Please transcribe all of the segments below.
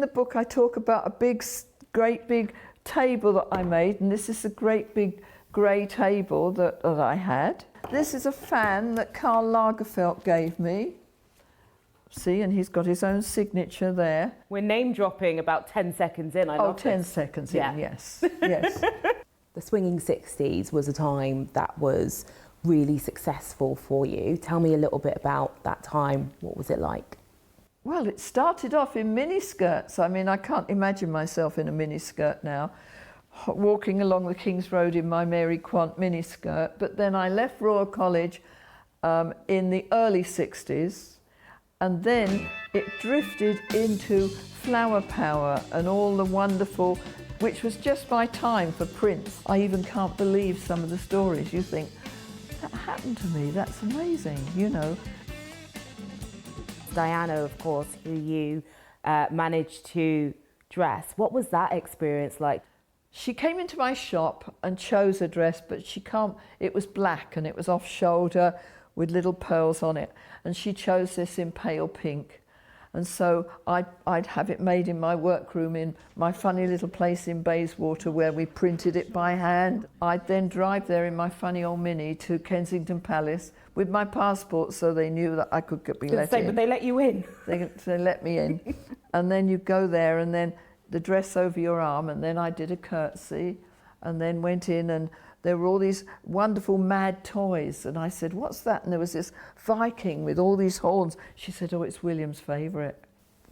the book I talk about a great big table that I made, and this is a great big grey table that I had. This is a fan that Karl Lagerfeld gave me. See, and he's got his own signature there. We're name dropping about 10 seconds in. I love 10 seconds in, yes, yes. The swinging 60s was a time that was really successful for you. Tell me a little bit about that time. What was it like? Well, it started off in miniskirts. I mean, I can't imagine myself in a miniskirt now, walking along the King's Road in my Mary Quant miniskirt. But then I left Royal College in the early 60s, and then it drifted into Flower Power and all the wonderful, which was just my time for Prince. I even can't believe some of the stories. You think, that happened to me, that's amazing, you know. Diana, of course, who you managed to dress. What was that experience like? She came into my shop and chose a dress, but it was black and it was off shoulder with little pearls on it. And she chose this in pale pink. And so I'd have it made in my workroom in my funny little place in Bayswater where we printed it by hand. I'd then drive there in my funny old Mini to Kensington Palace with my passport so they knew that I could be let in. But they let you in? They let me in. And then you go there and then the dress over your arm, and then I did a curtsy and then went in, and there were all these wonderful mad toys, and I said, what's that? And there was this Viking with all these horns. She said, oh, it's William's favourite.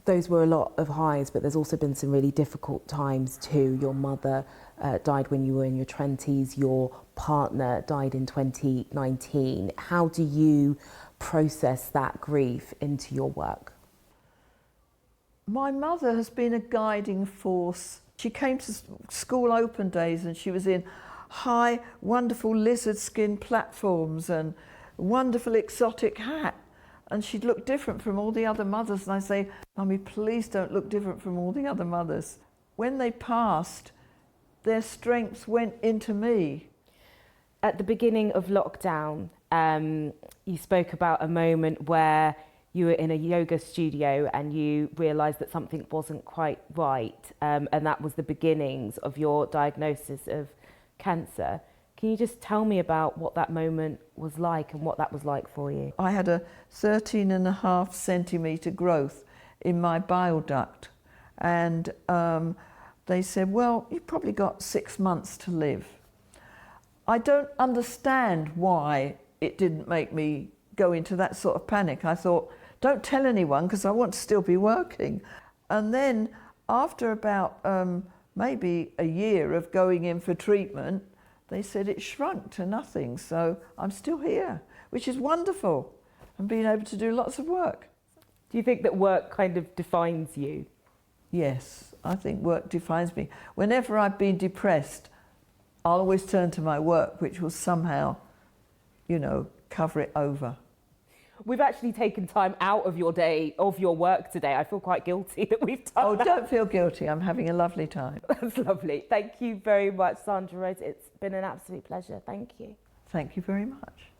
Those were a lot of highs, but there's also been some really difficult times too. Your mother died when you were in your 20s, your partner died in 2019. How do you process that grief into your work? My mother has been a guiding force. She came to school open days and she was in high, wonderful lizard skin platforms and wonderful exotic hat. And she'd look different from all the other mothers. And I say, Mummy, please don't look different from all the other mothers. When they passed, their strength went into me. At the beginning of lockdown, you spoke about a moment where you were in a yoga studio and you realised that something wasn't quite right, and that was the beginnings of your diagnosis of cancer. Can you just tell me about what that moment was like and what that was like for you? I had a 13.5 centimetre growth in my bile duct, and they said, well, you've probably got 6 months to live. I don't understand why it didn't make me go into that sort of panic. I thought, don't tell anyone because I want to still be working. And then after about maybe a year of going in for treatment, they said it shrunk to nothing. So I'm still here, which is wonderful, and being able to do lots of work. Do you think that work kind of defines you? Yes, I think work defines me. Whenever I've been depressed, I'll always turn to my work, which will somehow, you know, cover it over. We've actually taken time out of your day, of your work today. I feel quite guilty that we've done that. Oh, don't feel guilty. I'm having a lovely time. That's lovely. Thank you very much, Zandra Rhodes. It's been an absolute pleasure. Thank you. Thank you very much.